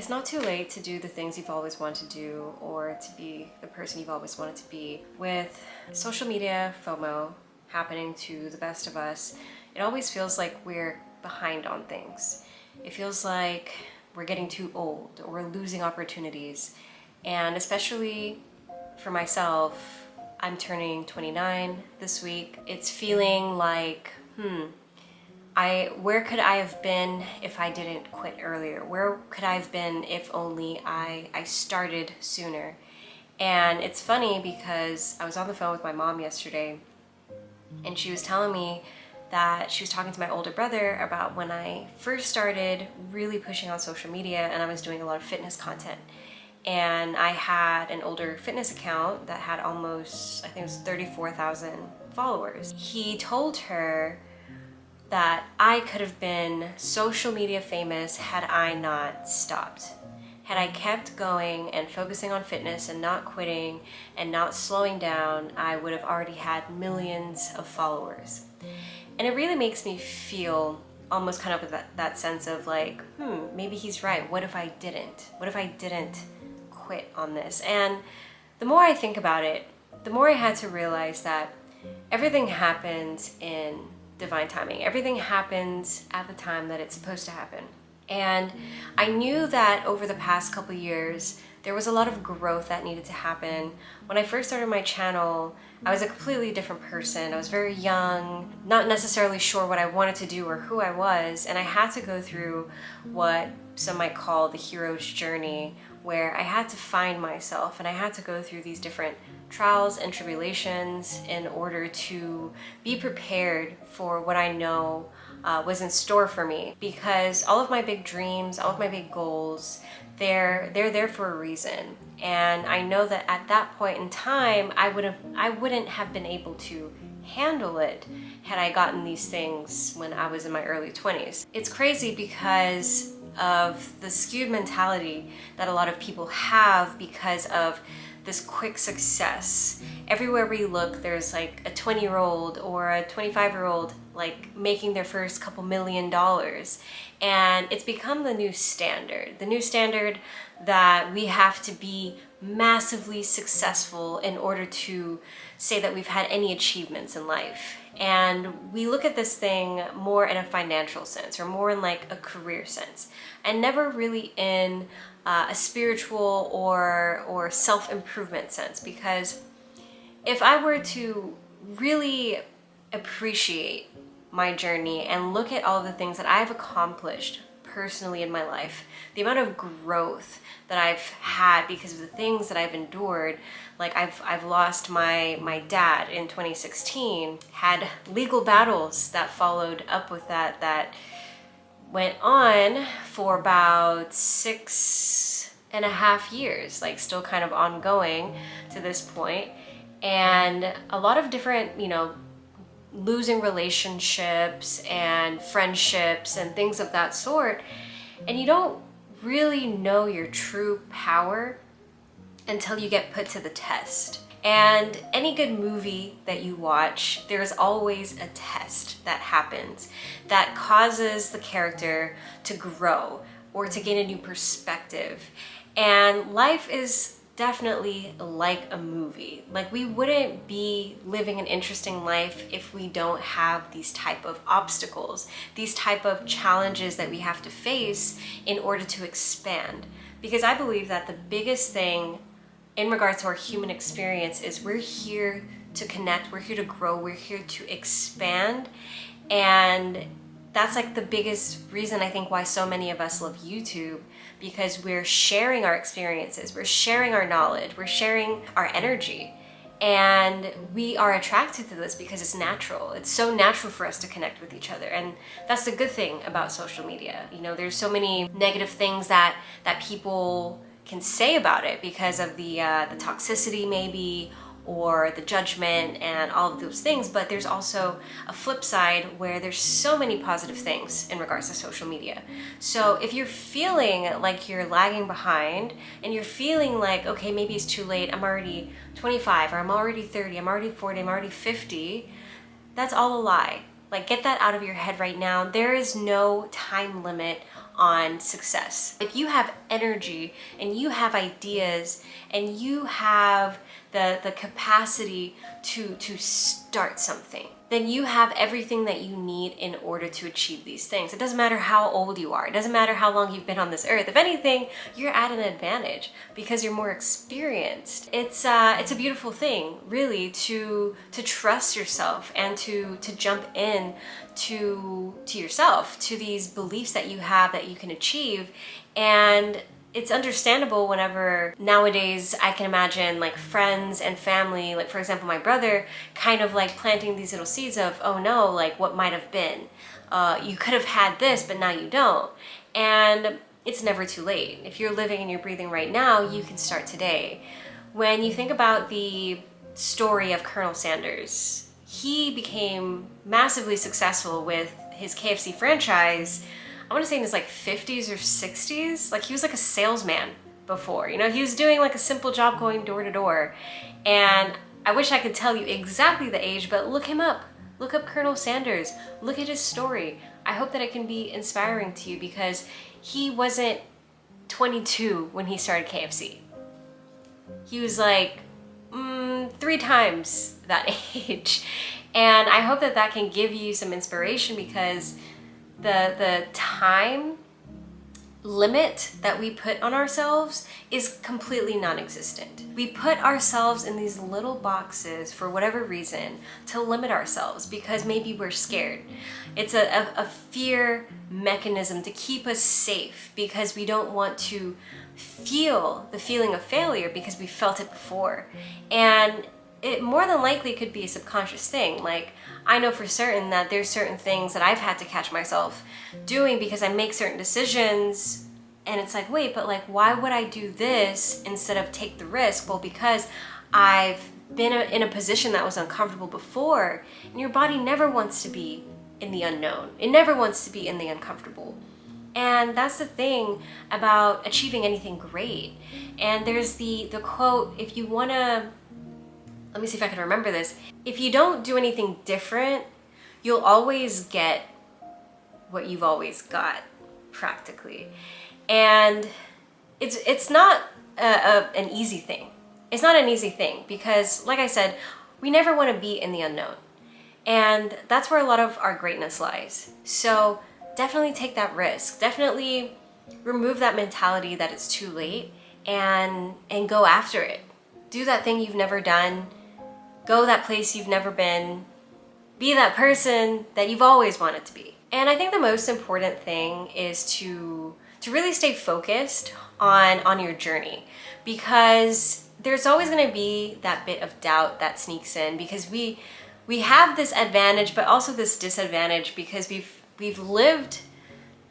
It's not too late to do the things you've always wanted to do or to be the person you've always wanted to be. With social media FOMO happening to the best of us, it always feels like we're behind on things. It feels like we're getting too old or we're losing opportunities. And especially for myself, I'm turning 29 this week. It's feeling like, where could I have been if I didn't quit earlier? Where could I have been if only I started sooner? And it's funny because I was on the phone with my mom yesterday and she was telling me that she was talking to my older brother about when I first started really pushing on social media and I was doing a lot of fitness content. And I had an older fitness account that had almost, I think it was 34,000 followers. He told her that I could have been social media famous had I not stopped. Had I kept going and focusing on fitness and not quitting and not slowing down, I would have already had millions of followers. And it really makes me feel almost kind of with that sense of like, maybe he's right. What if I didn't? What if I didn't quit on this? And the more I think about it, the more I had to realize that everything happens in divine timing. Everything happens at the time that it's supposed to happen. And I knew that over the past couple years, there was a lot of growth that needed to happen. When I first started my channel, I was a completely different person. I was very young, not necessarily sure what I wanted to do or who I was, and I had to go through what some might call the hero's journey, where I had to find myself and I had to go through these different trials and tribulations in order to be prepared for what I know was in store for me. Because all of my big dreams, all of my big goals, they're there for a reason. And I know that at that point in time, I wouldn't have been able to handle it had I gotten these things when I was in my early 20s. It's crazy because of the skewed mentality that a lot of people have because of this quick success. Everywhere we look, there's like a 20-year-old or a 25-year-old like making their first couple $1 million. And it's become the new standard that we have to be massively successful in order to say that we've had any achievements in life. And we look at this thing more in a financial sense or more in like a career sense, and never really in a spiritual or self-improvement sense. Because if I were to really appreciate my journey and look at all the things that I've accomplished personally in my life, the amount of growth that I've had because of the things that I've endured, like I've lost my dad in 2016, had legal battles that followed up with that went on for about 6.5 years, like still kind of ongoing to this point. And a lot of different, losing relationships and friendships and things of that sort. And you don't really know your true power until you get put to the test. And any good movie that you watch, there's always a test that happens that causes the character to grow or to gain a new perspective. And life is definitely like a movie. Like, we wouldn't be living an interesting life if we don't have these type of obstacles, these type of challenges that we have to face in order to expand. Because I believe that the biggest thing in regards to our human experience is we're here to connect, we're here to grow, we're here to expand. And that's like the biggest reason I think why so many of us love YouTube, because we're sharing our experiences, we're sharing our knowledge, we're sharing our energy. And we are attracted to this because it's natural. It's so natural for us to connect with each other. And that's the good thing about social media. There's so many negative things that people can say about it because of the toxicity maybe, or the judgment and all of those things. But there's also a flip side where there's so many positive things in regards to social media. So if you're feeling like you're lagging behind and you're feeling like, okay, maybe it's too late, I'm already 25 or I'm already 30, I'm already 40, I'm already 50, that's all a lie. Like, get that out of your head right now. There is no time limit on success. If you have energy and you have ideas and you have the capacity to start something, then you have everything that you need in order to achieve these things. It doesn't matter how old you are. It doesn't matter how long you've been on this earth. If anything, you're at an advantage because you're more experienced. It's a beautiful thing, really, to trust yourself and to jump in to yourself, to these beliefs that you have that you can achieve. And it's understandable whenever nowadays I can imagine like friends and family, like for example my brother, kind of like planting these little seeds of, oh no, like what might have been. You could have had this, but now you don't. And it's never too late. If you're living and you're breathing right now, you can start today. When you think about the story of Colonel Sanders, he became massively successful with his KFC franchise. I want to say in his like 50s or 60s. Like he was like a salesman before, you know, he was doing like a simple job going door to door. And I wish I could tell you exactly the age, but look him up. Look up Colonel Sanders. Look at his story. I hope that it can be inspiring to you because he wasn't 22 when he started KFC. He was like 3 times that age. And I hope that that can give you some inspiration because the time limit that we put on ourselves is completely non-existent. We put ourselves in these little boxes for whatever reason to limit ourselves because maybe we're scared. It's a fear mechanism to keep us safe because we don't want to feel the feeling of failure because we felt it before. And it more than likely could be a subconscious thing. Like I know for certain that there's certain things that I've had to catch myself doing because I make certain decisions and it's like, wait, but like why would I do this instead of take the risk? Well, because I've been in a position that was uncomfortable before, and your body never wants to be in the unknown. It never wants to be in the uncomfortable. And that's the thing about achieving anything great. And there's the quote, if you want to, let me see if I can remember this. If you don't do anything different, you'll always get what you've always got, practically. And it's not an easy thing. It's not an easy thing because, like I said, we never want to be in the unknown. And that's where a lot of our greatness lies. So definitely take that risk. Definitely remove that mentality that it's too late and go after it. Do that thing you've never done. Go that place you've never been. Be that person that you've always wanted to be. And I think the most important thing is to really stay focused on your journey, because there's always going to be that bit of doubt that sneaks in, because we have this advantage but also this disadvantage because we've lived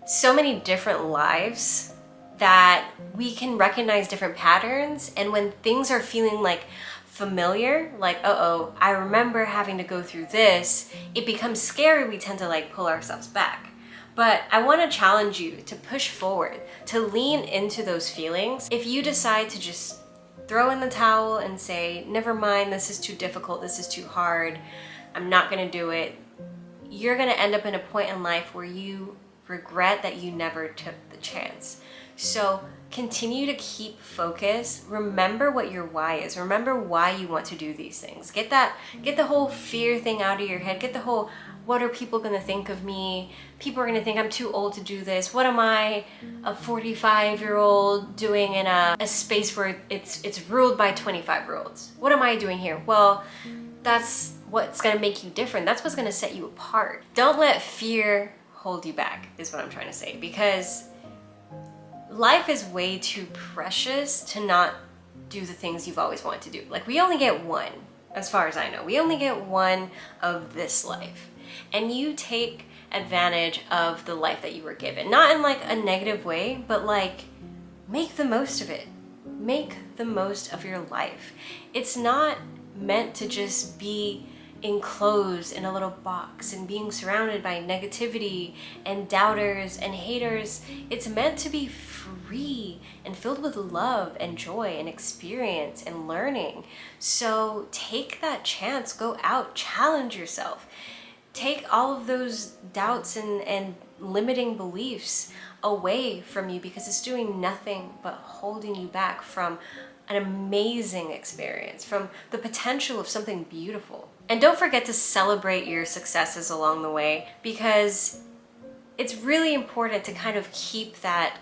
so many different lives that we can recognize different patterns. And when things are feeling like familiar, like, uh-oh, I remember having to go through this, it becomes scary. We tend to like pull ourselves back. But I want to challenge you to push forward, to lean into those feelings. If you decide to just throw in the towel and say, never mind, this is too difficult, this is too hard, I'm not going to do it, you're going to end up in a point in life where you regret that you never took the chance. So continue to keep focused. Remember what your why is. Remember why you want to do these things. Get the whole fear thing out of your head. Get the whole, what are people going to think of me? People are going to think I'm too old to do this. What am I, a 45-year-old, doing in a space where it's ruled by 25-year-olds? What am I doing here? Well, that's what's going to make you different. That's what's going to set you apart. Don't let fear hold you back, is what I'm trying to say, because life is way too precious to not do the things you've always wanted to do. Like, we only get one, as far as I know. We only get one of this life. And you take advantage of the life that you were given. Not in like a negative way, but like, make the most of it. Make the most of your life. It's not meant to just be enclosed in a little box and being surrounded by negativity and doubters and haters. It's meant to be free and filled with love and joy and experience and learning. So take that chance, go out, challenge yourself. take all of those doubts and limiting beliefs away from you, because it's doing nothing but holding you back from an amazing experience, from the potential of something beautiful. And don't forget to celebrate your successes along the way, because it's really important to kind of keep that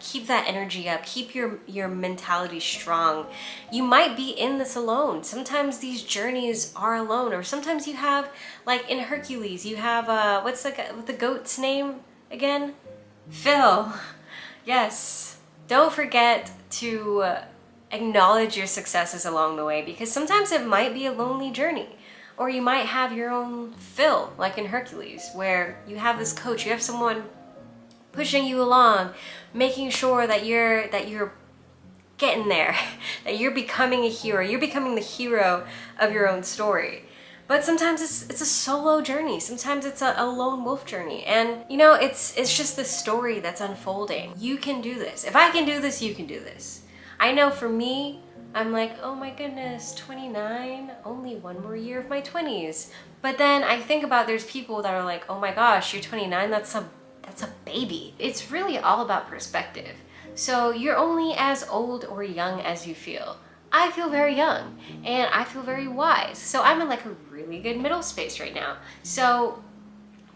energy up, keep your mentality strong. You might be in this alone. Sometimes these journeys are alone, or sometimes you have, like in Hercules, you have what's the goat's name again? Phil. Yes. Don't forget to acknowledge your successes along the way, because sometimes it might be a lonely journey. Or you might have your own Phil, like in Hercules, where you have this coach, you have someone pushing you along, making sure that you're getting there, that you're becoming a hero, you're becoming the hero of your own story. But sometimes it's a solo journey, sometimes it's a lone wolf journey, and you know, it's just the story that's unfolding. You can do this. If I can do this, you can do this. I know for me, I'm like, oh my goodness, 29, only one more year of my 20s. But then I think about, there's people that are like, oh my gosh, you're 29, that's a baby. It's really all about perspective. So you're only as old or young as you feel. I feel very young and I feel very wise. So I'm in like a really good middle space right now. So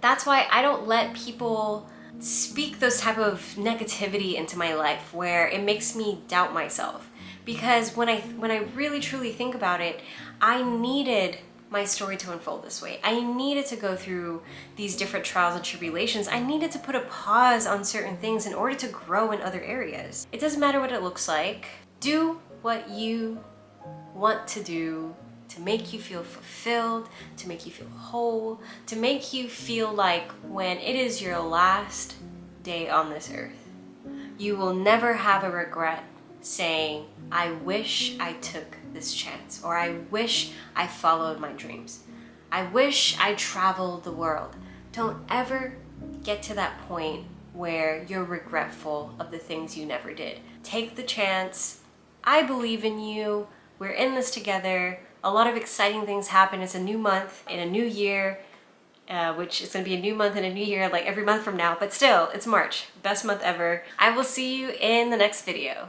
that's why I don't let people speak those type of negativity into my life where it makes me doubt myself. Because when I really truly think about it, I needed my story to unfold this way. I needed to go through these different trials and tribulations. I needed to put a pause on certain things in order to grow in other areas. It doesn't matter what it looks like. Do what you want to do to make you feel fulfilled, to make you feel whole, to make you feel like when it is your last day on this earth, you will never have a regret saying, I wish I took this chance, or I wish I followed my dreams. I wish I traveled the world. Don't ever get to that point where you're regretful of the things you never did. Take the chance. I believe in you. We're in this together. A lot of exciting things happen. It's a new month in a new year, which is going to be a new month and a new year like every month from now, but still, it's March. Best month ever. I will see you in the next video.